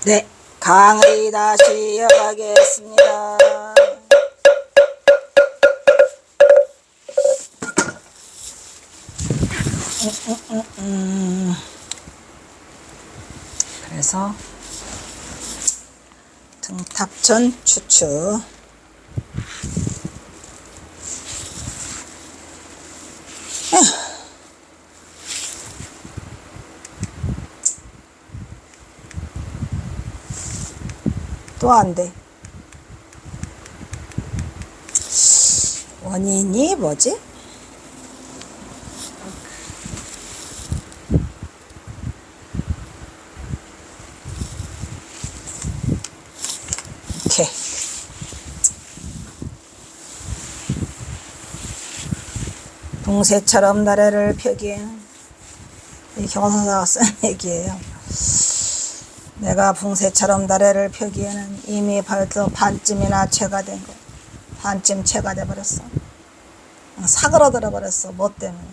네, 강의 다시 이어가겠습니다. 그래서 등탑천 추측 또 안돼. 원인이 뭐지? 이렇게 붕새처럼 나래를 펴기에는, 이 경선사가 쓴 얘기예요. 내가 붕새처럼 나래를 펴기에는 이미 벌써 반쯤이나 채가 된 거. 반쯤 채가 돼버렸어. 사그러들어 버렸어. 뭐 때문에?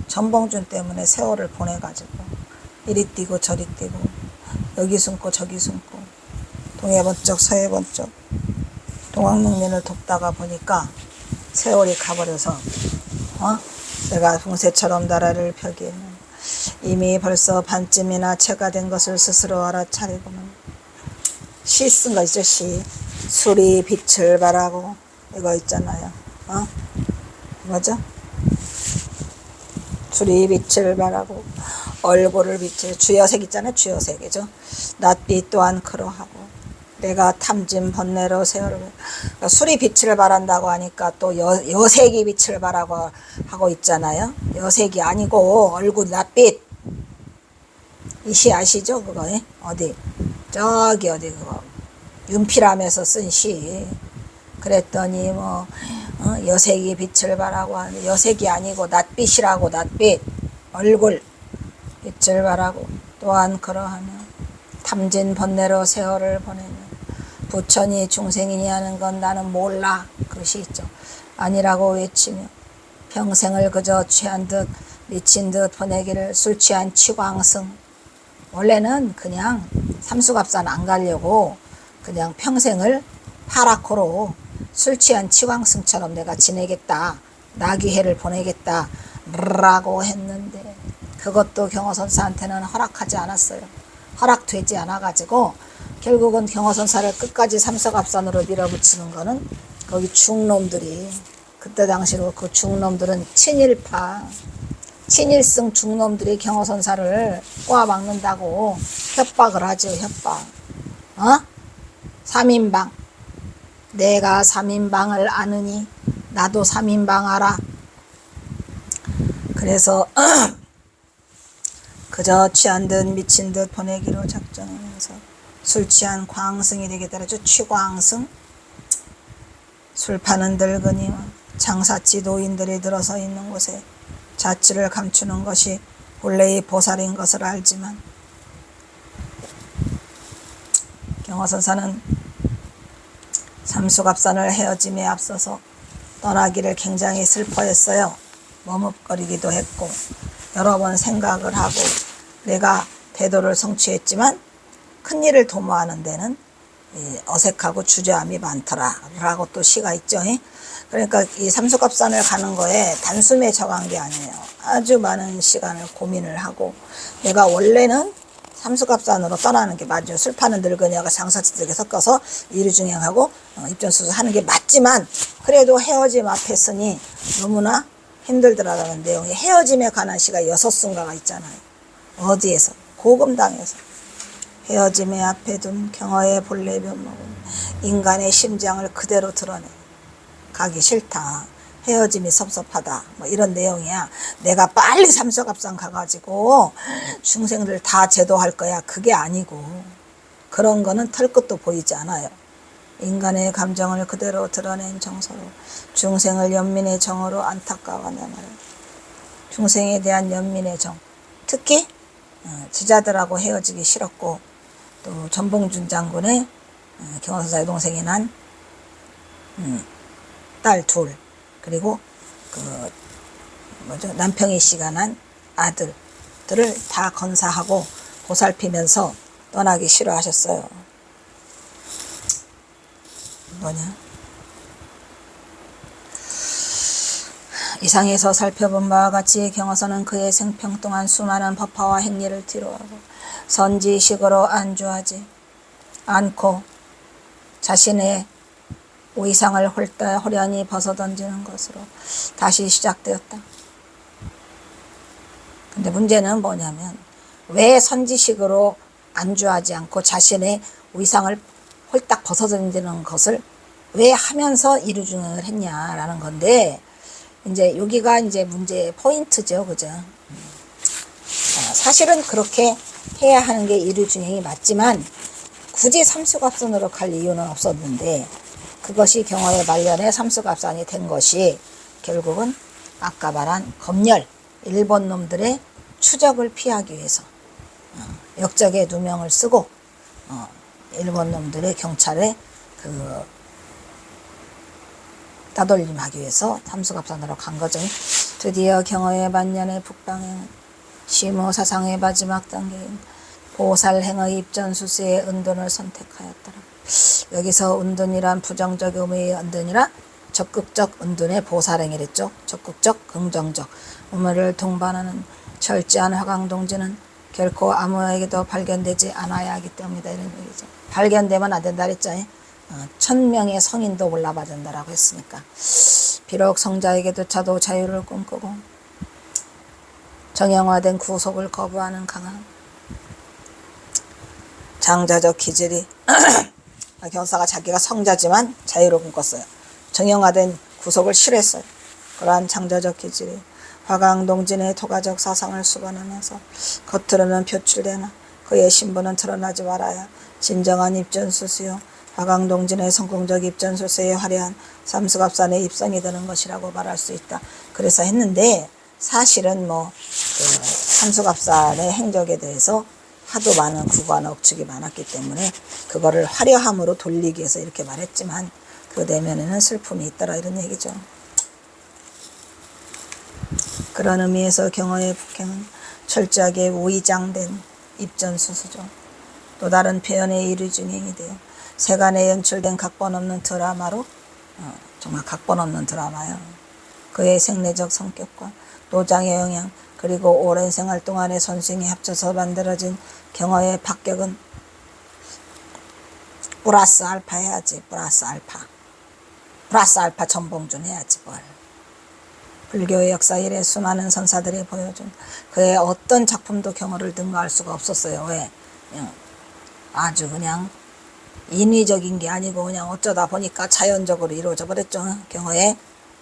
전봉준 때문에 세월을 보내가지고 이리 뛰고 저리 뛰고 여기 숨고 저기 숨고 동해 번쩍 서해 번쩍 동학농민을 돕다가 보니까 세월이 가버려서 내가 붕새처럼 나라를 펴기에는 이미 벌써 반쯤이나 채가 된 것을 스스로 알아차리고는 시 쓴 거 있죠. 시. 술이 빛을 발하고 이거 있잖아요. 뭐죠? 술이 빛을 발하고 얼굴을 비칠 주여색 있잖아요. 주여색이죠. 낯빛 또한 그러하고 내가 탐진 번뇌로 세월을 그러니까 술이 빛을 발한다고 하니까 또 여색이 빛을 발하고 하고 있잖아요. 여색이 아니고 얼굴 낯빛 이 시 아시죠? 그거 어디 저기 어디 그거 윤필함에서 쓴 시. 그랬더니 뭐 여색이 빛을 발하고 하는데 여색이 아니고 낯빛이라고. 낯빛 얼굴 빛을 발하고 또한 그러하며 탐진 번뇌로 세월을 보내는 부처니 중생이니 하는 건 나는 몰라. 그것이 있죠. 아니라고 외치며 평생을 그저 취한 듯 미친 듯 보내기를 술 취한 치광승. 원래는 그냥 삼수갑산 안 가려고 그냥 평생을 파라코로 술 취한 치광승처럼 내가 지내겠다. 나귀해를 보내겠다. 라고 했는데 그것도 경허선사한테는 허락하지 않았어요. 허락되지 않아가지고 결국은 경허선사를 끝까지 삼서갑산으로 밀어붙이는 거는 거기 중놈들이 그때 당시로 그 중놈들은 친일파 친일승 중놈들이 경허선사를 꼬아막는다고 협박을 하죠. 협박. 3인방 내가 3인방을 아느니 나도 3인방 알아. 그래서 그저 취한 듯 미친 듯 보내기로 작정하면서 술 취한 광승이 되겠다라죠. 취광승. 술 파는 늙은이와 장사치 노인들이 들어서 있는 곳에 자취를 감추는 것이 본래의 보살인 것을 알지만 경허선사는 삼수갑산을 헤어짐에 앞서서 떠나기를 굉장히 슬퍼했어요. 머뭇거리기도 했고 여러 번 생각을 하고 내가 대도를 성취했지만 큰일을 도모하는 데는 어색하고 주저함이 많더라 라고 또 시가 있죠. 그러니까 이 삼수갑산을 가는 거에 단숨에 정한 게 아니에요. 아주 많은 시간을 고민을 하고 내가 원래는 삼수갑산으로 떠나는 게 맞죠. 술 파는 늙은이가 장사치들에게 섞어서 이루중행하고 입전수수 하는 게 맞지만 그래도 헤어짐 앞에 쓰니 너무나 힘들더라라는 내용이 헤어짐에 관한 시가 6순가가 있잖아요. 어디에서? 고금당에서. 헤어짐의 앞에 둔 경어의 본래 면목은 인간의 심장을 그대로 드러내. 가기 싫다. 헤어짐이 섭섭하다. 뭐 이런 내용이야. 내가 빨리 삼서갑산 가가지고 중생들 다 제도할 거야. 그게 아니고 그런 거는 털끝도 보이지 않아요. 인간의 감정을 그대로 드러낸 정서로 중생을 연민의 정으로 안타까워하냐 말이야. 중생에 대한 연민의 정. 특히 지자들하고 헤어지기 싫었고 또 전봉준 장군의 경허선사의 동생이 난 딸 둘 그리고 남평희 씨가 난 아들들을 다 건사하고 보살피면서 떠나기 싫어하셨어요. 뭐냐? 이상에서 살펴본 바와 같이 경어서는 그의 생평 동안 수많은 법화와 행리를 뒤로하고 선지식으로 안주하지 않고 자신의 의상을 호련히 벗어던지는 것으로 다시 시작되었다. 근데 문제는 뭐냐면 왜 선지식으로 안주하지 않고 자신의 의상을 홀딱 벗어던지는 것을 왜 하면서 이루중을 했냐라는 건데, 이제 여기가 이제 문제의 포인트죠. 그죠? 사실은 그렇게 해야 하는 게 이루중행이 맞지만 굳이 삼수갑산으로 갈 이유는 없었는데, 그것이 경어의 말년에 삼수갑산이 된 것이 결국은 아까 말한 검열, 일본 놈들의 추적을 피하기 위해서 역적의 누명을 쓰고 일본 놈들의 경찰에 따돌림하기 위해서 삼수갑산으로 간 거죠. 드디어 경어의 만년의 북방행 시무 사상의 마지막 단계인 보살행의 입전수세의 은둔을 선택하였더라. 여기서 은둔이란 부정적 의미의 은둔이라 적극적 은둔의 보살행이랬죠. 적극적 긍정적 의미를 동반하는 철저한 화강동지는 결코 아무에게도 발견되지 않아야 하기 때문이다, 이런 얘기죠. 발견되면 안 된다 그랬죠. 1000명의 성인도 올라봐야 된다라고 했으니까. 비록 성자에게조차도 자유를 꿈꾸고 정형화된 구속을 거부하는 강한 장자적 기질이 경사가 자기가 성자지만 자유를 꿈꿨어요. 정형화된 구속을 싫어했어요. 그러한 장자적 기질이 화강동진의 토가적 사상을 수반하면서 겉으로는 표출되나 그의 신분은 드러나지 말아야 진정한 입전수수요 화강동진의 성공적 입전수수에 화려한 삼수갑산의 입성이 되는 것이라고 말할 수 있다. 그래서 했는데 사실은 삼수갑산의 행적에 대해서 하도 많은 구관 억측이 많았기 때문에 그거를 화려함으로 돌리기 위해서 이렇게 말했지만 그 내면에는 슬픔이 있더라, 이런 얘기죠. 그런 의미에서 경어의 북행은 철저하게 위장된 입전수수죠. 또 다른 표현의 이루중행이 되어 세간에 연출된 각본 없는 드라마로, 정말 각본 없는 드라마요. 그의 생내적 성격과 노장의 영향 그리고 오랜 생활 동안의 선생이 합쳐서 만들어진 경어의 박격은 플러스 알파 해야지. 플러스 알파 전봉준 해야지 뭘. 불교의 역사 이래 수많은 선사들이 보여준 그의 어떤 작품도 경어를 능가할 수가 없었어요. 왜? 아주 그냥 인위적인 게 아니고 그냥 어쩌다 보니까 자연적으로 이루어져 버렸죠. 경어의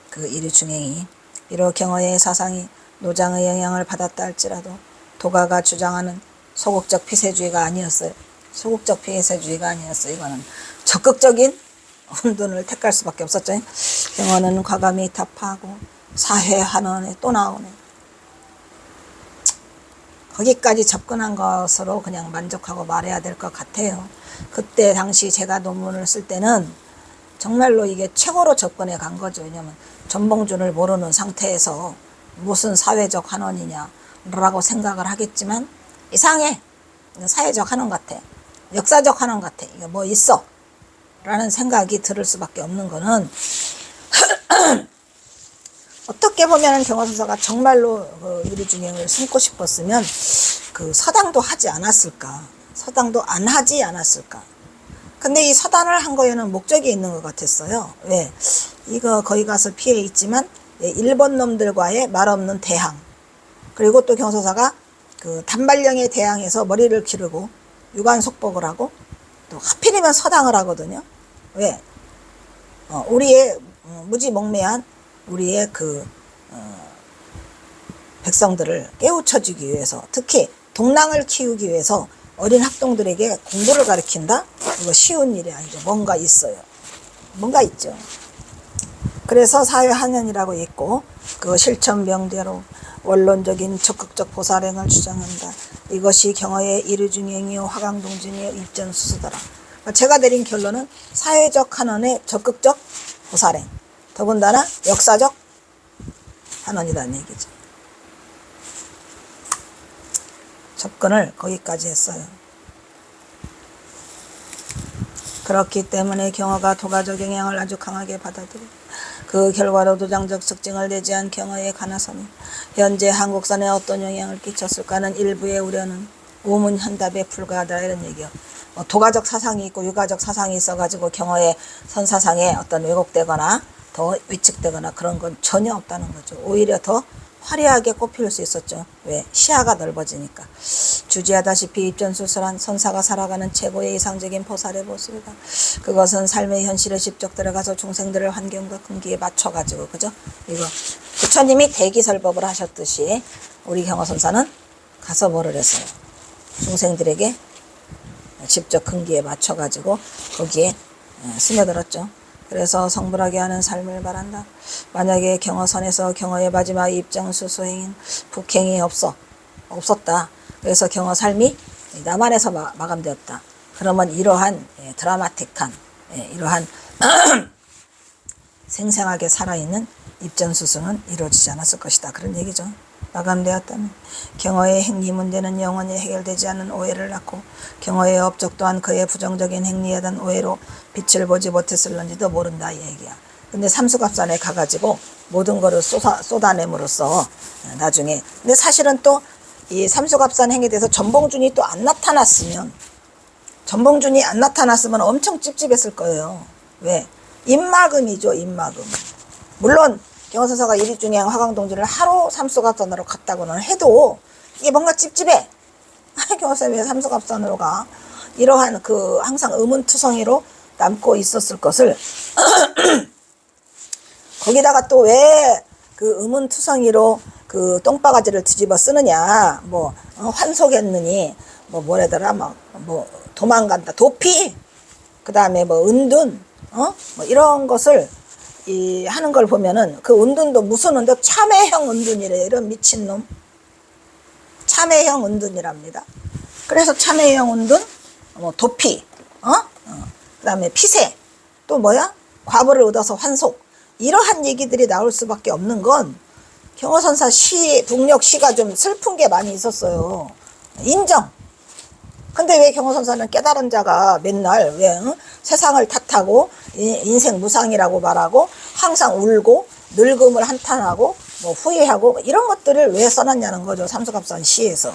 그 이루중행이. 비록 경어의 사상이 노장의 영향을 받았다 할지라도 도가가 주장하는 소극적 피세주의가 아니었어요. 소극적 피세주의가 아니었어요. 이거는 적극적인 혼돈을 택할 수밖에 없었죠. 경어는 과감히 타파하고 사회 환원에 또 나오네. 거기까지 접근한 것으로 그냥 만족하고 말해야 될 것 같아요. 그때 당시 제가 논문을 쓸 때는 정말로 이게 최고로 접근해 간 거죠. 왜냐면 전봉준을 모르는 상태에서 무슨 사회적 환원이냐라고 생각을 하겠지만 이상해. 사회적 환원 같아. 역사적 환원 같아. 이게 뭐 있어. 라는 생각이 들을 수밖에 없는 거는 어떻게 보면 경어선사가 정말로 이루중행을 숨고 싶었으면 그 서당도 하지 않았을까. 서당도 안 하지 않았을까. 근데 이 서당을 한 거에는 목적이 있는 것 같았어요. 왜? 이거 거기 가서 피해 있지만 일본 놈들과의 말없는 대항. 그리고 또 경서사가 그 단발령에 대항해서 머리를 기르고 유관속복을 하고 또 하필이면 서당을 하거든요. 왜? 우리의 무지몽매한 우리의 백성들을 깨우쳐주기 위해서, 특히 동랑을 키우기 위해서 어린 학동들에게 공부를 가르친다? 이거 쉬운 일이 아니죠. 뭔가 있어요. 뭔가 있죠. 그래서 사회한연이라고 있고 그 실천명대로 원론적인 적극적 보살행을 주장한다. 이것이 경어의 이루중행이요 화강동진이요 입전수수더라. 제가 내린 결론은 사회적 한원의 적극적 보살행, 더군다나 역사적 한원이라는 얘기죠. 접근을 거기까지 했어요. 그렇기 때문에 경어가 도가적 영향을 아주 강하게 받아들여 그 결과로 도장적 특징을 내지한 경어에 관해서는 현재 한국사에 어떤 영향을 끼쳤을까는 일부의 우려는 우문현답에 불과하다 이런 얘기요. 도가적 사상이 있고 유가적 사상이 있어가지고 경어의 선사상에 어떤 왜곡되거나 더 위축되거나 그런 건 전혀 없다는 거죠. 오히려 더 화려하게 꼽힐 수 있었죠. 왜? 시야가 넓어지니까. 주지하다시피 입전수설한 선사가 살아가는 최고의 이상적인 보살의 모습이다. 그것은 삶의 현실에 직접 들어가서 중생들의 환경과 금기에 맞춰가지고, 그죠? 이거 부처님이 대기설법을 하셨듯이 우리 경어선사는 가서 뭐를 했어요? 중생들에게 직접 금기에 맞춰가지고 거기에 스며들었죠. 그래서 성불하게 하는 삶을 바란다. 만약에 경어선에서 경어의 마지막 입장수수행인 북행이 없었다. 그래서 경어 삶이 남한에서 마감되었다. 그러면 이러한 드라마틱한 이러한 생생하게 살아있는 입전수승은 이루어지지 않았을 것이다. 그런 얘기죠. 마감되었다면 경어의 행리 문제는 영원히 해결되지 않는 오해를 낳고 경어의 업적 또한 그의 부정적인 행리에 대한 오해로 빛을 보지 못했을런지도 모른다 이 얘기야. 근데 삼수갑산에 가가지고 모든 거를 쏟아냄으로써 나중에 근데 사실은 또 이 삼수갑산 행에 대해서 전봉준이 또 안 나타났으면 엄청 찝찝했을 거예요. 왜? 입막음이죠. 입막음. 물론 경어선사가 일익중행 화강동지를 하루 삼수갑산으로 갔다고는 해도 이게 뭔가 찝찝해. 경어선사 왜 삼수갑산으로 가? 이러한 그 항상 의문투성이로 남고 있었을 것을 거기다가 또 왜 그 의문투성이로 그 똥바가지를 뒤집어 쓰느냐, 환속했느니, 뭐래더라, 도망간다, 도피, 그 다음에 은둔, 이런 것을 하는 걸 보면은 그 은둔도 무슨 은둔? 참회형 은둔이래. 이런 미친놈. 참회형 은둔이랍니다. 그래서 참회형 은둔, 도피, 그 다음에 피세, 또 뭐야? 과부를 얻어서 환속. 이러한 얘기들이 나올 수밖에 없는 건 경어선사 북녘 시가 좀 슬픈 게 많이 있었어요. 인정. 근데 왜 경어선사는 깨달은 자가 맨날 세상을 탓하고 인생 무상이라고 말하고 항상 울고 늙음을 한탄하고 후회하고 이런 것들을 왜 써놨냐는 거죠. 삼수갑산 시에서.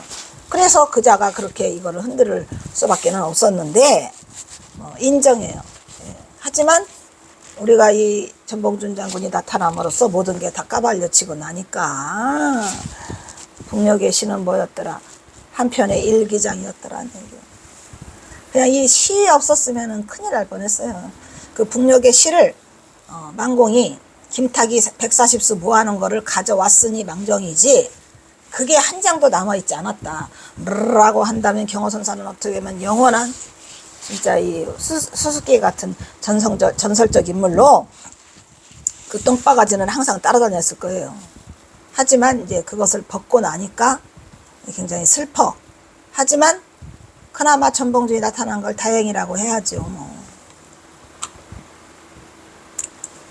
그래서 그자가 그렇게 이거를 흔들 수밖에 없었는데 인정해요. 하지만 우리가 이 전봉준 장군이 나타남으로써 모든 게 다 까발려치고 나니까 북녘의 시는 뭐였더라? 한편의 일기장이었더라는 얘기예요. 그냥 이 시 없었으면 큰일 날 뻔했어요. 그 북녘의 시를 만공이 김탁이 140수 모아놓은 거를 가져왔으니 망정이지 그게 한 장도 남아있지 않았다 라고 한다면 경어선사는 어떻게 보면 영원한 진짜 이 수수께끼 같은 전설적 인물로 그 똥바가지는 항상 따라다녔을 거예요. 하지만 이제 그것을 벗고 나니까 굉장히 슬퍼. 하지만 그나마 전봉준이 나타난 걸 다행이라고 해야죠.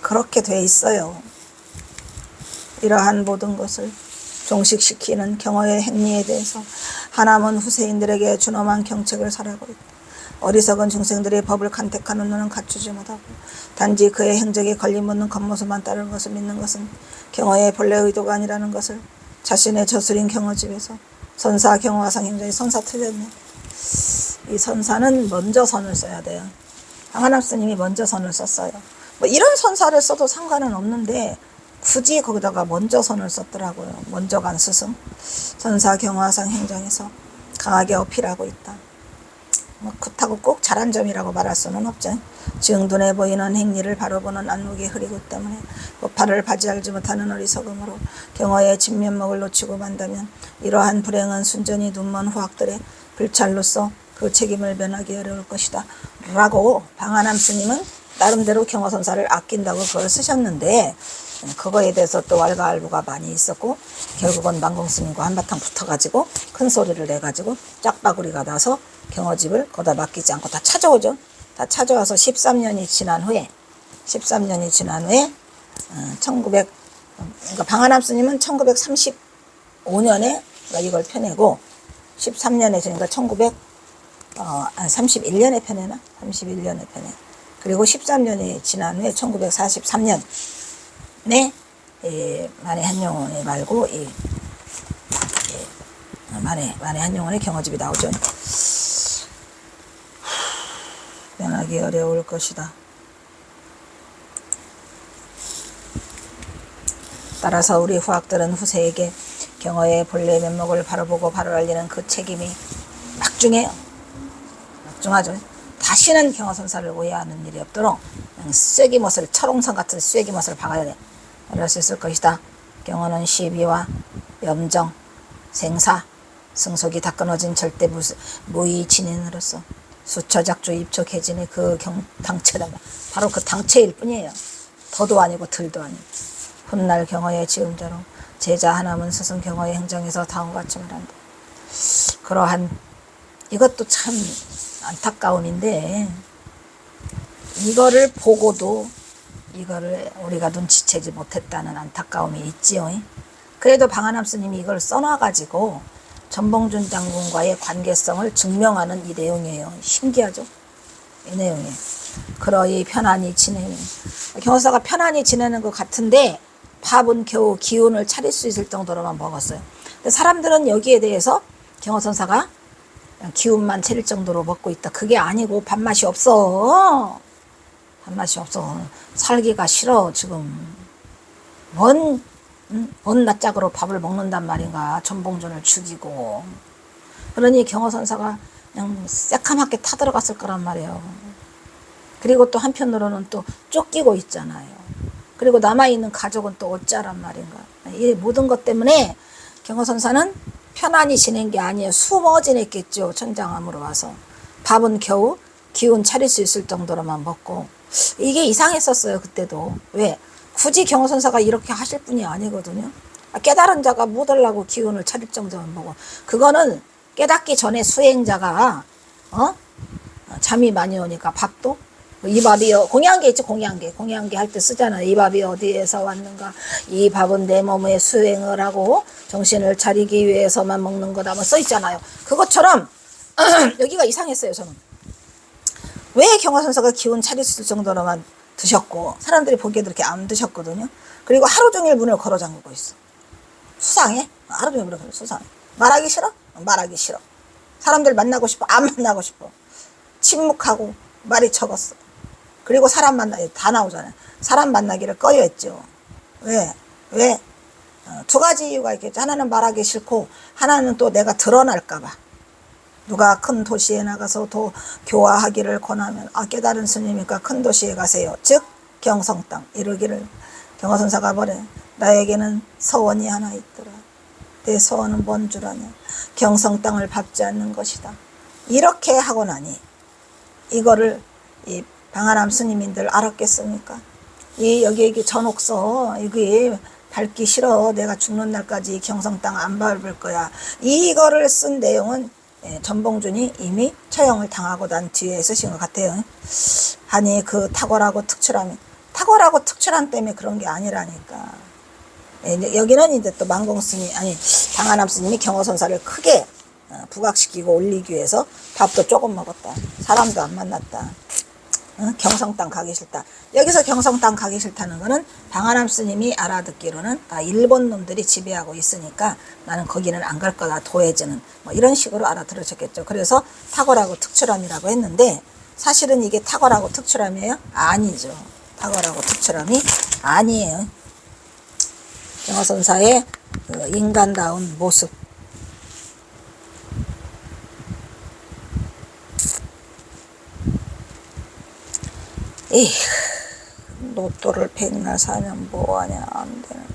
그렇게 돼 있어요. 이러한 모든 것을 종식시키는 경어의 행리에 대해서 하남은 후세인들에게 준엄한 경책을 설하고 있다. 어리석은 중생들이 법을 간택하는 눈은 갖추지 못하고 단지 그의 행적에 걸림없는 겉모습만 따르는 것을 믿는 것은 경어의 본래 의도가 아니라는 것을 자신의 저술인 경어집에서 선사 경어화상 행적이 선사 틀렸네. 이 선사는 먼저 선을 써야 돼요. 황하남 스님이 먼저 선을 썼어요. 이런 선사를 써도 상관은 없는데 굳이 거기다가 먼저 선을 썼더라고요. 먼저 간 스승. 선사 경어화상 행정에서 강하게 어필하고 있다. 그렇다고 꼭 잘한 점이라고 말할 수는 없죠. 즉 눈에 보이는 행리를 바로 보는 안목이 흐리고 때문에 법화를 바지 알지 못하는 어리석음으로 경어의 진면목을 놓치고 만다면 이러한 불행은 순전히 눈먼 후학들의 불찰로서 그 책임을 면하기 어려울 것이다 라고 방한함 스님은 나름대로 경어선사를 아낀다고 그걸 쓰셨는데 그거에 대해서 또 왈가왈부가 많이 있었고 결국은 만공 스님과 한바탕 붙어가지고 큰 소리를 내가지고 짝바구리가 나서 경어집을 거기다 맡기지 않고 다 찾아오죠. 다 찾아와서 13년이 지난 후에 1900 방한함 스님은 1935년에 이걸 펴내고 13년에 그러니까 한 31년에 편에나? 31년에 편에. 그리고 13년이 지난 후에 1943년에 만해 한용운이 말고 만해 한용운의 경어집이 나오죠. 변하기 어려울 것이다. 따라서 우리 후학들은 후세에게 경어의 본래 면목을 바로 보고 바로 알리는 그 책임이 막중하죠. 다시는 경어선사를 오해하는 일이 없도록 쐐기못을, 철옹선 같은 쐐기못을 박아야 돼. 이럴 수 있을 것이다. 경어는 시비와 염정, 생사, 승속이 다 끊어진 절대 무의 진인으로서 수처작조 입초 개진의 그 당체다. 바로 그 당체일 뿐이에요. 더도 아니고 덜도 아니고. 훗날 경어의 지음자로 제자 하나문 스승 경어의 행정에서 다음과 같이 말한다. 그러한 이것도 참 안타까운 인데 이거를 보고도 이거를 우리가 눈치채지 못했다는 안타까움이 있지요. 그래도 방한함 스님이 이걸 써놔가지고 전봉준 장군과의 관계성을 증명하는 이 내용이에요. 신기하죠? 이 내용이. 그러이 편안히 지내는 경호사가 편안히 지내는 것 같은데 밥은 겨우 기운을 차릴 수 있을 정도로만 먹었어요. 근데 사람들은 여기에 대해서 경호선사가 기운만 차릴 정도로 먹고 있다. 그게 아니고 밥맛이 없어. 밥맛이 없어. 살기가 싫어. 지금 뭔 낯짝으로 밥을 먹는단 말인가. 전봉준을 죽이고. 그러니 경호선사가 그냥 새카맣게 타들어갔을 거란 말이에요. 그리고 또 한편으로는 또 쫓기고 있잖아요. 그리고 남아있는 가족은 또 어쩌란 말인가. 이 모든 것 때문에 경호선사는 편안히 지낸 게 아니에요. 숨어 지냈겠죠. 천장암으로 와서. 밥은 겨우 기운 차릴 수 있을 정도로만 먹고. 이게 이상했었어요. 그때도. 왜? 굳이 경호선사가 이렇게 하실 분이 아니거든요. 깨달은 자가 못 하려고 기운을 차릴 정도만 먹어. 그거는 깨닫기 전에 수행자가 잠이 많이 오니까 밥도 이 밥이 공양계 있죠. 공양계 할 때 쓰잖아요. 이 밥이 어디에서 왔는가. 이 밥은 내 몸에 수행을 하고 정신을 차리기 위해서만 먹는 거다. 뭐 써 있잖아요. 그것처럼 여기가 이상했어요. 저는. 왜 경화선사가 기운 차릴 수 있을 정도로만 드셨고 사람들이 보기에도 이렇게 안 드셨거든요. 그리고 하루 종일 문을 걸어 잠그고 있어. 수상해. 하루 종일 문을 걸어 수상해. 말하기 싫어? 말하기 싫어. 사람들 만나고 싶어? 안 만나고 싶어. 침묵하고 말이 적었어. 그리고 사람 다 나오잖아요. 사람 만나기를 꺼려했죠. 왜? 두 가지 이유가 있겠죠. 하나는 말하기 싫고 하나는 또 내가 드러날까봐. 누가 큰 도시에 나가서 더 교화하기를 권하면 깨달은 스님이니까 큰 도시에 가세요. 즉 경성 땅 이르기를 경화선사가 뭐래. 나에게는 서원이 하나 있더라. 내 서원은 뭔 줄 아냐. 경성 땅을 밟지 않는 것이다. 이렇게 하고 나니 이거를 이 방한함 스님인들 알았겠습니까? 여기 전옥서 여기 밟기 싫어. 내가 죽는 날까지 경성 땅 안 밟을 거야. 이거를 쓴 내용은 전봉준이 이미 처형을 당하고 난 뒤에 쓰신 것 같아요. 아니 그 탁월하고 특출함 때문에 그런 게 아니라니까. 여기는 이제 또 만공 스님 방한함 스님이 경호선사를 크게 부각시키고 올리기 위해서 밥도 조금 먹었다. 사람도 안 만났다. 경성 땅 가기 싫다. 여기서 경성 땅 가기 싫다는 거는 방한함 스님이 알아듣기로는 일본 놈들이 지배하고 있으니까 나는 거기는 안 갈 거다. 도해지는 뭐 이런 식으로 알아들으셨겠죠. 그래서 탁월하고 특출함이라고 했는데 사실은 이게 탁월하고 특출함이에요? 아니죠. 탁월하고 특출함이 아니에요. 경호선사의 그 인간다운 모습. 로또를 백날 사면 뭐하냐. 안 되는데.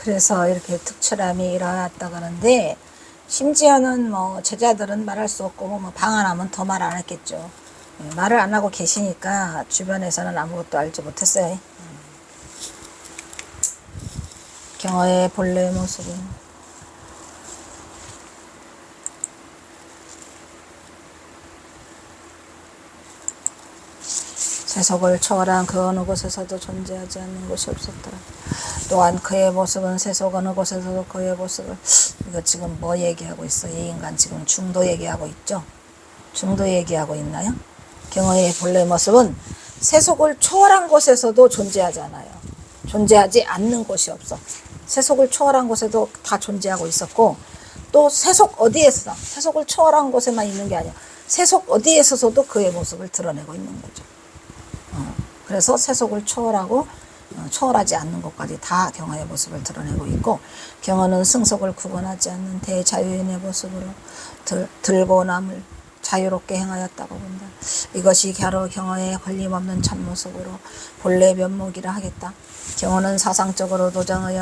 그래서 이렇게 특출함이 일어났다 그러는데, 심지어는 뭐 제자들은 말할 수 없고 뭐 방한하면 더 말 안 했겠죠. 말을 안 하고 계시니까 주변에서는 아무것도 알지 못했어요. 경어의 본래 모습은 세속을 초월한 그 어느 곳에서도 존재하지 않는 곳이 없었더라. 또한 그의 모습은 세속 어느 곳에서도 그의 모습을, 이거 지금 뭐 얘기하고 있어? 이 인간 지금 중도 얘기하고 있죠? 중도 얘기하고 있나요? 경어의 본래 모습은 세속을 초월한 곳에서도 존재하지 않아요. 존재하지 않는 곳이 없어. 세속을 초월한 곳에도 다 존재하고 있었고, 또 세속 어디에서, 세속을 초월한 곳에만 있는 게 아니야. 세속 어디에서도 그의 모습을 드러내고 있는 거죠. 그래서 세속을 초월하고 초월하지 않는 것까지 다 경어의 모습을 드러내고 있고, 경어는 승속을 구분하지 않는 대자유인의 모습으로 들고 남을 자유롭게 행하였다고 본다. 이것이 바로 경어의 걸림없는 참모습으로 본래 면목이라 하겠다. 경어는 사상적으로 도장의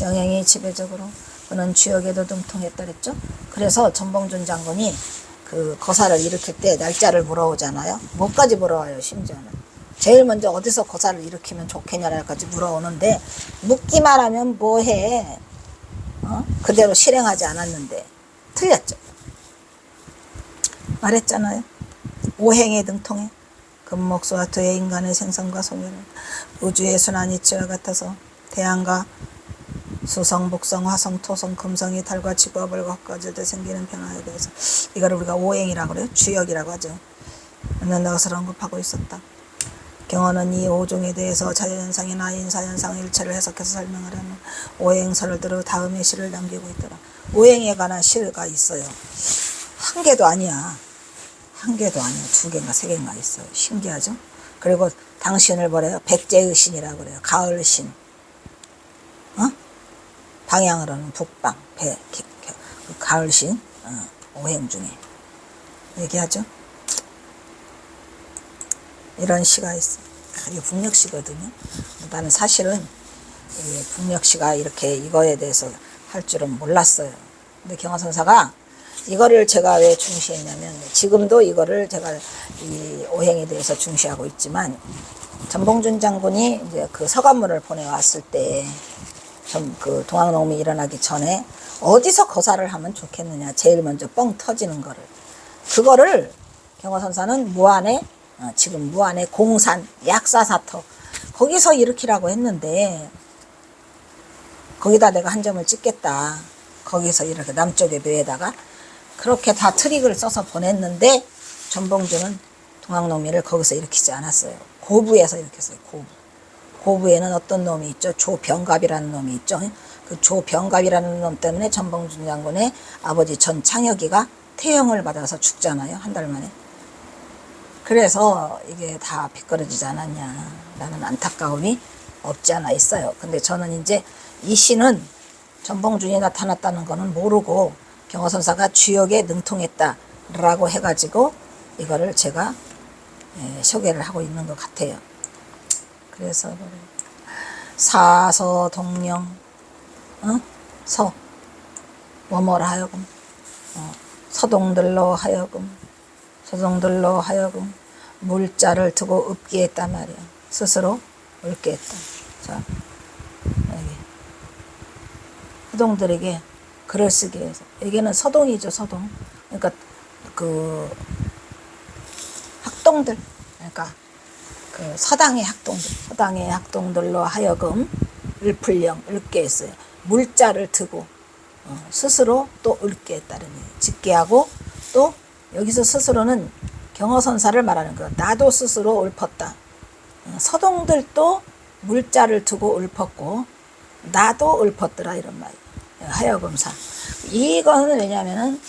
영향이 지배적으로 그는 주역에도 등통했다 그랬죠. 그래서 전봉준 장군이 그 거사를 일으킬 때 날짜를 물어오잖아요. 뭐까지 물어와요. 심지어는 제일 먼저 어디서 거사를 일으키면 좋겠냐라까지 물어오는데, 묻기만 하면 뭐해? 그대로 실행하지 않았는데 틀렸죠. 말했잖아요. 오행에 등통해 금목수와 두의 인간의 생성과 소멸은 우주의 순환 이치와 같아서 태양과 수성, 목성, 화성, 토성, 금성이 달과 지구와 벌과 헛가지도 생기는 변화에 대해서, 이걸 우리가 오행이라고 그래요. 주역이라고 하죠. 만난다고 언급하고 있었다. 경어는 이 오종에 대해서 자연현상이나 인사현상의 일체를 해석해서 설명을 하는 오행설을 들어 다음의 시를 남기고 있더라. 오행에 관한 시가 있어요. 한 개도 아니야. 한 개도 아니야. 두 개인가 세 개인가 있어요. 신기하죠? 그리고 당신을 뭐래요? 백제의 신이라고 그래요. 가을 신. 방향으로는 북방, 그 가을 신, 오행 중에 얘기하죠. 이런 시가 있어요. 이게 북녘시거든요. 나는 사실은 이 북녘시가 이렇게 이거에 대해서 할 줄은 몰랐어요. 근데 경화선사가 이거를 제가 왜 중시했냐면, 지금도 이거를 제가 이 오행에 대해서 중시하고 있지만, 전봉준 장군이 이제 그 서간문을 보내왔을 때, 좀 그 동학농민이 일어나기 전에 어디서 거사를 하면 좋겠느냐, 제일 먼저 뻥 터지는 거를, 그거를 경화선사는 무안에, 지금 무안의 공산 약사사터 거기서 일으키라고 했는데, 거기다 내가 한 점을 찍겠다, 거기서 이렇게 남쪽의 묘에다가 그렇게 다 트릭을 써서 보냈는데, 전봉준은 동학농민을 거기서 일으키지 않았어요. 고부에서 일으켰어요. 고부에는 어떤 놈이 있죠? 조병갑이라는 놈이 있죠. 그 조병갑이라는 놈 때문에 전봉준 장군의 아버지 전창혁이가 태형을 받아서 죽잖아요. 한 달 만에. 그래서 이게 다 비껴지지 않았냐라는 안타까움이 없지 않아 있어요. 근데 저는 이제 이 시는 전봉준이 나타났다는 거는 모르고 경화선사가 주역에 능통했다라고 해가지고 이거를 제가 소개를 하고 있는 것 같아요. 그래서 사서 동령, 서 뭐뭐라 하여금, 서동들로 하여금 물자를 두고 읊게 했단 말이야. 스스로 읊게 했다. 자, 여기 서동들에게 글을 쓰게 해서, 여기는 서동이죠. 서동. 그러니까 그 학동들, 그러니까 그 서당의 학동들로 하여금 읊으령, 읊게 했어요. 물자를 두고 스스로 또 읊게 했다는 얘기예요. 짓게 하고, 또 여기서 스스로는 경어선사를 말하는 거예요. 나도 스스로 읊었다. 서동들도 물자를 두고 읊었고 나도 읊었더라, 이런 말이에요. 하여금사. 이거는 왜냐면은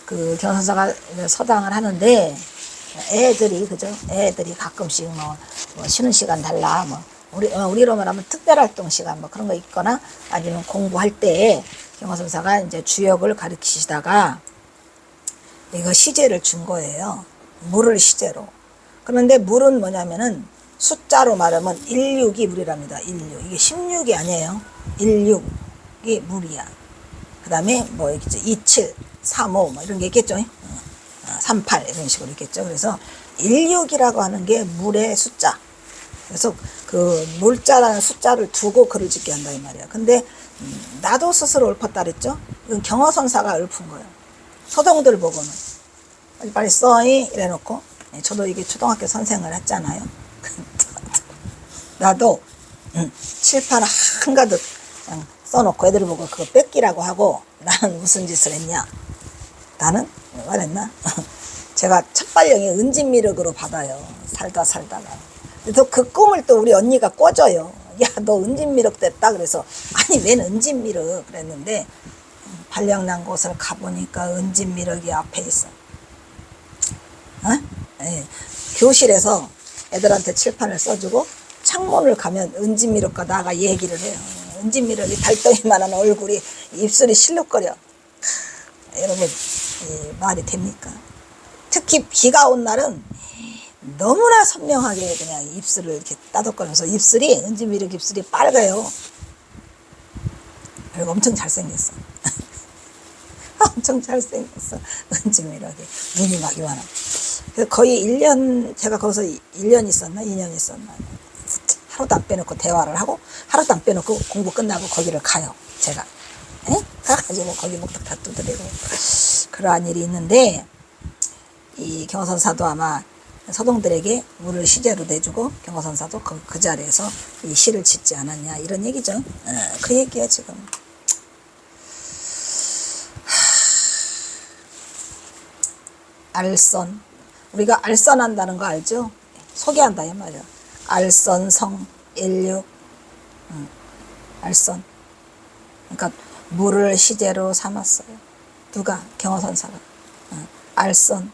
그 경선사가 서당을 하는데 애들이, 그죠? 애들이 가끔씩 뭐 쉬는 시간 달라, 뭐 우리로 말하면 특별활동 시간 뭐 그런 거 있거나, 아니면 공부할 때 경화선사가 이제 주역을 가르치시다가 이거 시제를 준 거예요. 물을 시제로. 그런데 물은 뭐냐면은 숫자로 말하면 16이 물이랍니다. 16. 이게 16이 아니에요. 16이 물이야. 그 다음에 뭐 있겠죠. 27, 35 뭐 이런 게 있겠죠. 38 이런 식으로 있겠죠. 그래서 16이라고 하는 게 물의 숫자. 그래서 그 물자라는 숫자를 두고 글을 짓게 한다 이 말이야. 근데 나도 스스로 읊었다 그랬죠. 이건 경어선사가 읊은 거예요. 서동들 보고는 빨리 써이 이래놓고, 저도 이게 초등학교 선생을 했잖아요. 나도 칠판 한가득 그냥 써놓고 애들 보고 그거 뺏기라고 하고, 나는 무슨 짓을 했냐. 나는 말했나? 제가 첫발령이 은진미륵으로 받아요. 살다가. 그래서 그 꿈을 또 우리 언니가 꿔줘요. 야, 너 은진미륵 됐다. 그래서 아니 웬 은진미륵 그랬는데, 발령난 곳을 가보니까 은진미륵이 앞에 있어. 네. 교실에서 애들한테 칠판을 써주고 창문을 가면 은진미륵과 나가 얘기를 해요. 은진미륵이 달덩이만한 얼굴이 입술이 실룩거려. 여러분, 말이 됩니까? 특히 비가 온 날은 너무나 선명하게 그냥 입술을 이렇게 따독거리면서, 입술이 은진미륵 입술이 빨개요. 그리고 엄청 잘생겼어. 엄청 잘생겼어. 은진미륵이 눈이 막 이만하고. 그래서 거의 1년, 제가 거기서 1년 있었나 2년 있었나, 하루도 안 빼놓고 대화를 하고 하루도 안 빼놓고 공부 끝나고 거기를 가요. 제가 가가지고 거기 목탁 다 두드리고 그러한 일이 있는데, 이 경어선사도 아마 서동들에게 물을 시제로 내주고 경어선사도 그 자리에서 이 시를 짓지 않았냐 이런 얘기죠. 그 얘기야 지금. 알선, 우리가 알선한다는 거 알죠? 소개한다 이 말이야. 알선성 16, 알선. 그러니까 물을 시제로 삼았어요. 누가? 경어선사가. 알선.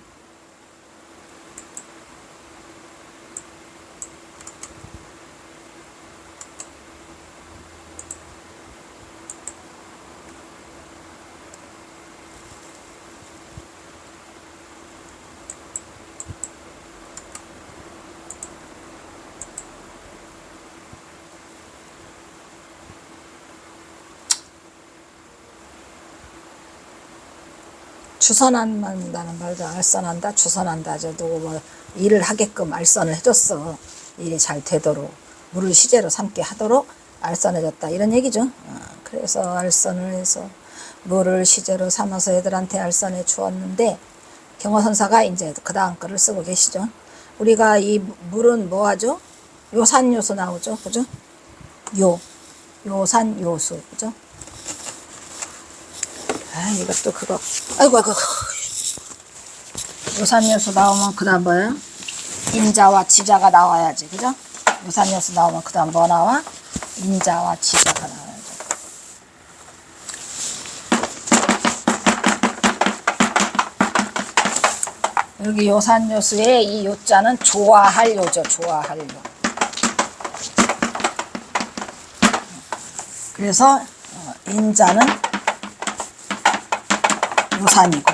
주선한다는 말도 알선한다, 주선한다. 저 누구 뭐 일을 하게끔 알선을 해줬어. 일이 잘 되도록 물을 시제로 삼게 하도록 알선해줬다 이런 얘기죠. 그래서 알선을 해서 물을 시제로 삼아서 애들한테 알선해 주었는데, 경어선사가 이제 그 다음 거를 쓰고 계시죠. 우리가 이 물은 뭐 하죠? 요산요수 나오죠, 그죠? 요산요수, 그죠? 이것도 그거. 아이고. 요산요수 나오면 그 다음 뭐예요? 인자와 지자가 나와야지, 그죠? 요산요수 나오면 그 다음 뭐 나와? 인자와 지자가 나와야죠. 여기 요산요수의 이 요자는 좋아할 요죠, 좋아할 요. 그래서 인자는 요산이고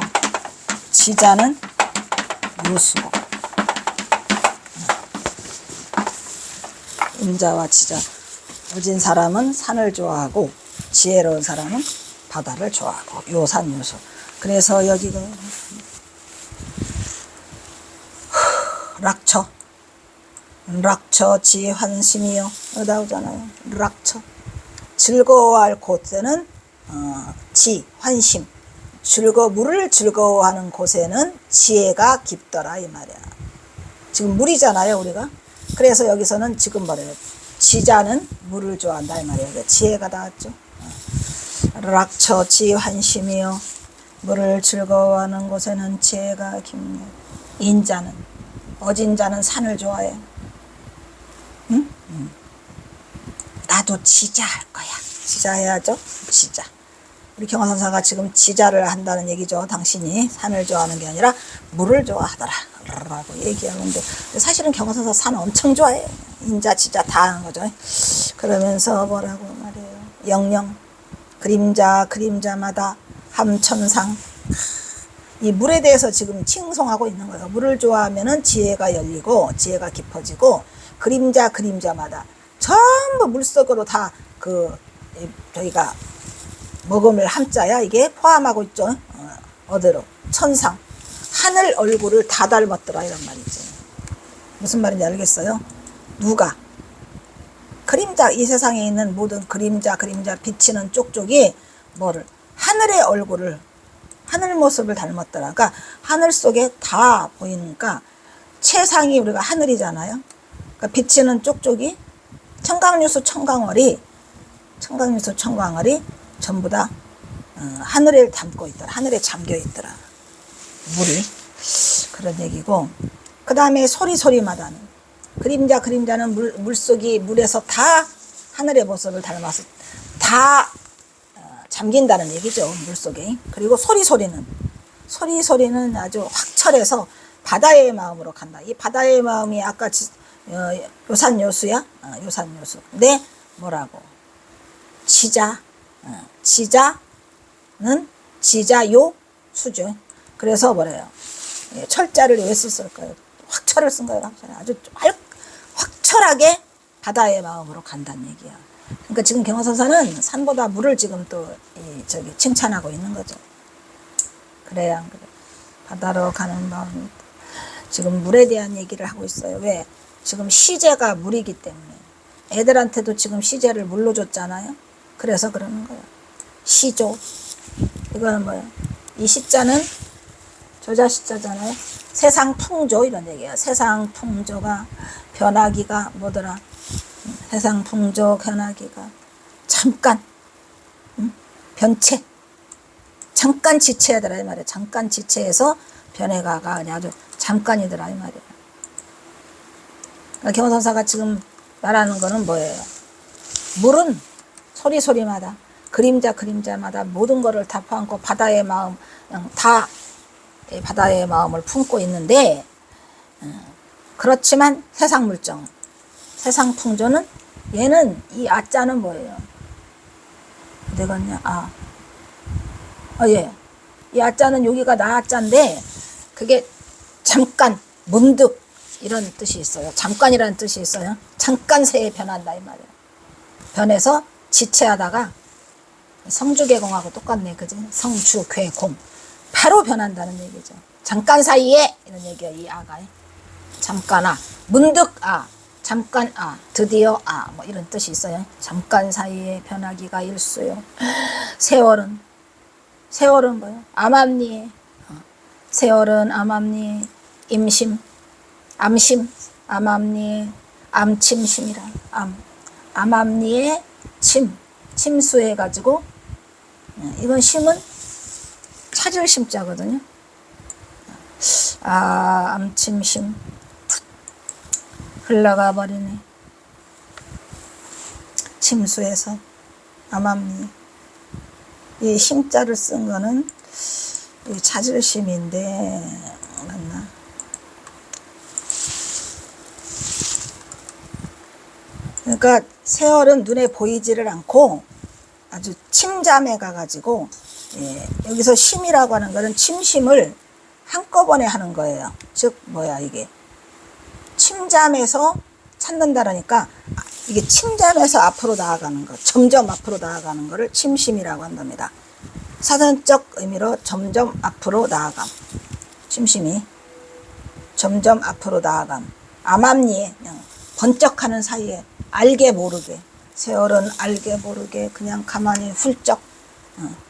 지자는 요수고, 인자와 지자. 오진 사람은 산을 좋아하고 지혜로운 사람은 바다를 좋아하고, 요산 요수. 그래서 여기가 락처 지환심이요 나오잖아요. 락처, 즐거워할 곳에는 지환심, 물을 즐거워하는 곳에는 지혜가 깊더라 이 말이야. 지금 물이잖아요 우리가. 그래서 여기서는 지금 뭐래요? 지자는 물을 좋아한다 이 말이에요. 지혜가 나왔죠. 락처 지환심이요, 물을 즐거워하는 곳에는 지혜가 깊네. 인자는, 어진자는 산을 좋아해. 응? 나도 지자 할 거야. 지자 해야죠. 지자. 우리 경어선사가 지금 지자를 한다는 얘기죠. 당신이 산을 좋아하는 게 아니라 물을 좋아하더라 라고 얘기하는데, 사실은 경어선사 산 엄청 좋아해. 인자 지자 다 하는 거죠. 그러면서 뭐라고 말해요? 영영 그림자마다 함천상. 이 물에 대해서 지금 칭송하고 있는 거예요. 물을 좋아하면은 지혜가 열리고 지혜가 깊어지고, 그림자마다 전부 물속으로 다 그 저희가 먹음을 함자야 이게 포함하고 있죠. 어디로? 천상. 하늘 얼굴을 다 닮았더라 이런 말이지. 무슨 말인지 알겠어요? 누가? 그림자, 이 세상에 있는 모든 그림자 비치는 쪽쪽이 뭐를? 하늘의 얼굴을, 하늘 모습을 닮았더라. 그러니까 하늘 속에 다 보이니까 최상이 우리가 하늘이잖아요. 그러니까 비치는 쪽쪽이 청강유수 청강월이 전부 다 하늘에 담고 있더라. 하늘에 잠겨 있더라. 물이. 그런 얘기고, 그 다음에 소리마다는 그림자는 물속이 물에서 다 하늘의 모습을 닮아서 다 잠긴다는 얘기죠. 물속에. 그리고 소리는 아주 확철해서 바다의 마음으로 간다. 이 바다의 마음이 아까 요산요수야? 요산요수. 근데 뭐라고? 지자는 지자요수죠. 그래서 뭐래요? 철자를 왜 썼을까요? 확철을 쓴 거예요. 아주 확철하게 바다의 마음으로 간다는 얘기야. 그러니까 지금 경화선사는 산보다 물을 지금 또 칭찬하고 있는 거죠. 그래야 안 그래? 바다로 가는 마음이 지금 물에 대한 얘기를 하고 있어요. 왜? 지금 시제가 물이기 때문에. 애들한테도 지금 시제를 물로 줬잖아요. 그래서 그러는 거예요. 시조. 이거는 뭐예요? 이 시자는 조자시자잖아요. 세상 풍조 이런 얘기예요. 세상 풍조가 변하기가 뭐더라? 세상 풍조 변하기가 잠깐 변체 잠깐 지체하더라 이 말이에요. 잠깐 지체해서 변해가가 아주 잠깐이더라 이 말이에요. 그러니까 경호선사가 지금 말하는 거는 뭐예요? 물은 소리마다 그림자마다 모든 거를 다 포함고 바다의 마음 다 바다의 마음을 품고 있는데, 그렇지만 세상 물정, 세상 풍조는 얘는 이 아자는 뭐예요? 어디 갔냐? 예. 이 아자는 여기가 나아자인데 그게 잠깐, 문득 이런 뜻이 있어요. 잠깐이라는 뜻이 있어요. 잠깐 새에 변한다 이 말이에요. 변해서 지체하다가 성주개공하고 똑같네, 그지? 성주괴공. 바로 변한다는 얘기죠. 잠깐 사이에 이런 얘기예요. 이 아가 잠깐 문득 잠깐 드디어 뭐 이런 뜻이 있어요. 잠깐 사이에 변하기가 일수요. 세월은 뭐예요? 암암리에 세월은 암암리에 암심 암암리에 암침심이라 암암리에 침수해 가지고 이건 심은 찾을 심자거든요. 암침심 흘러가 버리네. 침수해서 암암리. 이 심자를 쓴 거는 찾을 심인데 맞나? 그러니까 세월은 눈에 보이지를 않고 아주 침잠해 가가지고 여기서 심이라고 하는 거는 침심을 한꺼번에 하는 거예요. 즉 뭐야 이게 침잠해서 찾는다라니까 이게 침잠해서 앞으로 나아가는 것, 점점 앞으로 나아가는 것을 침심이라고 한답니다. 사전적 의미로 점점 앞으로 나아감. 침심이 점점 앞으로 나아감. 암암리에 그냥 번쩍하는 사이에 알게 모르게 세월은 알게 모르게 그냥 가만히 훌쩍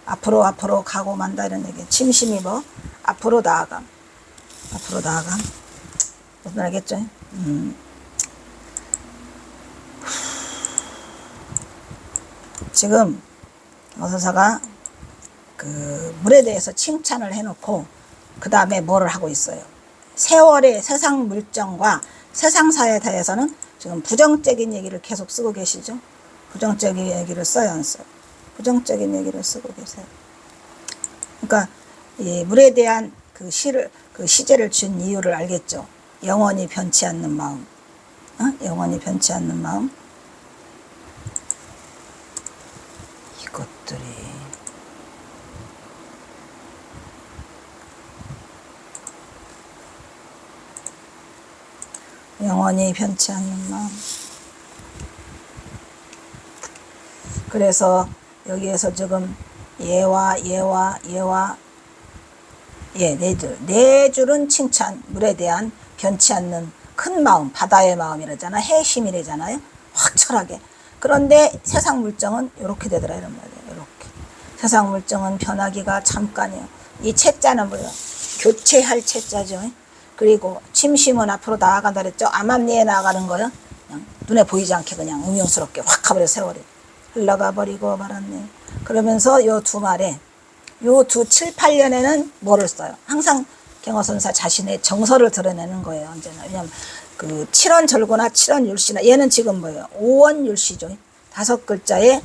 앞으로 가고 만다 이런 얘기. 침심이 뭐 앞으로 나아감. 무슨 알겠죠? 지금 어서사가 그 물에 대해서 칭찬을 해놓고 그 다음에 뭐를 하고 있어요? 세월의 세상 물정과 세상사에 대해서는 지금 부정적인 얘기를 계속 쓰고 계시죠? 부정적인 얘기를 써요, 안 써요? 부정적인 얘기를 쓰고 계세요. 그러니까 이 물에 대한 그 시제를 준 이유를 알겠죠? 영원히 변치 않는 마음, 영원히 변치 않는 마음. 이것들이 영원히 변치 않는 마음. 그래서 여기에서 지금 얘와 네 줄은 칭찬, 물에 대한 변치 않는 큰 마음, 바다의 마음이라잖아. 해심이래잖아요. 확철하게. 그런데 세상 물정은 이렇게 되더라 이런 말이에요. 이렇게. 세상 물정은 변하기가 잠깐이에요. 이 채자는 뭐예요? 교체할 채자죠. 그리고 침심은 앞으로 나아간다 그랬죠. 암암리에 나아가는 거요. 그냥 눈에 보이지 않게 그냥 음흉스럽게 확 가버려 세월이 흘러가 버리고 말았네. 그러면서 요 두 말에 요 두 7, 8년에는 뭐를 써요? 항상 경허선사 자신의 정서를 드러내는 거예요. 언제나. 왜냐면 그 7원 절고나 7원 율시나 얘는 지금 뭐예요? 5원 율시죠. 5글자에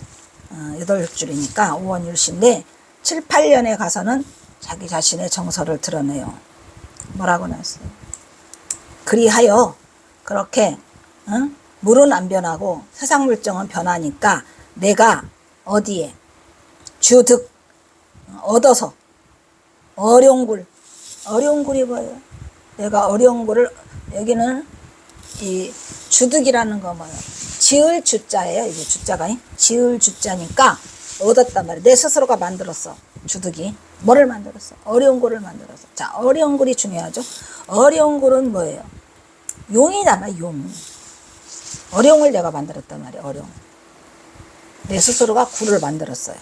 8줄이니까 5원 율시인데 7, 8년에 가서는 자기 자신의 정서를 드러내요. 뭐라고 나왔어요? 그리하여 그렇게 물은 안 변하고 세상 물정은 변하니까 내가 어디에 주득 얻어서 어려운굴이 뭐예요? 내가 어려운굴을 여기는 이 주득이라는 거 뭐예요? 지을 주자예요. 이게 주자가 지을 주자니까 얻었단 말이에요. 내 스스로가 만들었어. 주득이 뭐를 만들었어? 어려운굴을 만들었어. 자, 어려운굴이 중요하죠. 어려운굴은 뭐예요? 용이잖아. 용. 어려운을 내가 만들었단 말이에요. 어려운. 내 스스로가 굴을 만들었어요.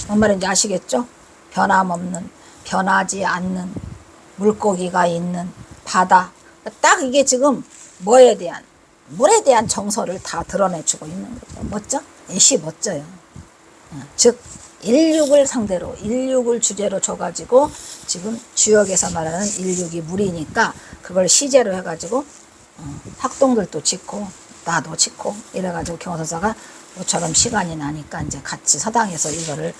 뭔 말인지 아시겠죠? 변함없는, 변하지 않는 물고기가 있는 바다. 딱 이게 지금 뭐에 대한, 물에 대한 정서를 다 드러내주고 있는 거죠. 멋져? 예시 멋져요. 즉 일육을 상대로, 일육을 주제로 줘가지고 지금 주역에서 말하는 일육이 물이니까 그걸 시제로 해가지고 학동들도 짓고 나도 짓고 이래가지고 경허선사가 모처럼 시간이 나니까 이제 같이 서당에서 이거를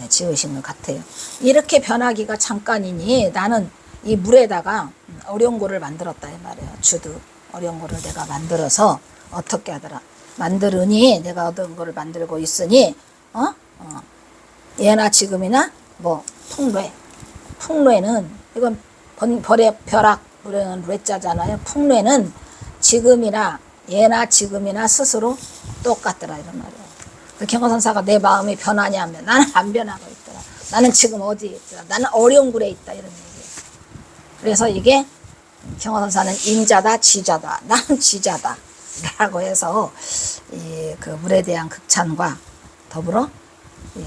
지으신 것 같아요. 이렇게 변하기가 잠깐이니 나는 이 물에다가 어려운고를 만들었다 이 말이에요. 주득 어려운고를 내가 만들어서 어떻게 하더라. 만들으니 내가 얻은 거를 만들고 있으니 예나 지금이나 뭐 풍뢰는 이건 벌의 벼락 물에는 뢰자잖아요. 풍뢰는 지금이나 예나 지금이나 스스로 똑같더라 이런 말이에요. 경허선사가 내 마음이 변하냐 하면 나는 안 변하고 있더라. 나는 지금 어디에 있더라. 나는 어려운 굴에 있다 이런 얘기예요. 그래서 이게 경허선사는 인자다 지자다. 나는 지자다 라고 해서 그 물에 대한 극찬과 더불어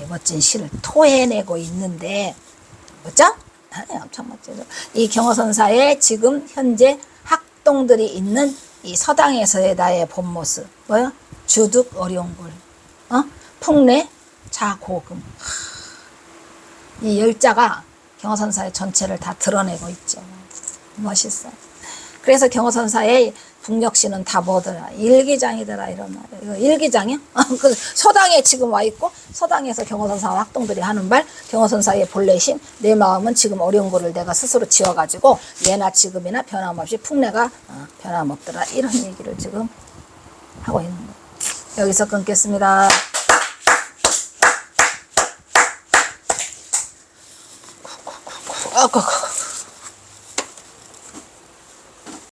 멋진 시를 토해내고 있는데 멋져? 엄청 멋지죠. 이 경허선사의 지금 현재 학동들이 있는 이 서당에서의 나의 본 모습 뭐요? 주득 어려운굴 풍래 자고금 이 열자가 경허선사의 전체를 다 드러내고 있죠. 멋있어. 그래서 경허선사의 북녘시는 다 뭐더라? 일기장이더라 이런 말이에요. 이거 일기장이요? 그 서당에 지금 와 있고 서당에서 경허선사와 학동들이 하는 말 경허선사의 본래심 내 마음은 지금 어려운 거를 내가 스스로 지어가지고 예나 지금이나 변함없이 풍래가 변함없더라 이런 얘기를 지금 하고 있는 거예요. 여기서 끊겠습니다.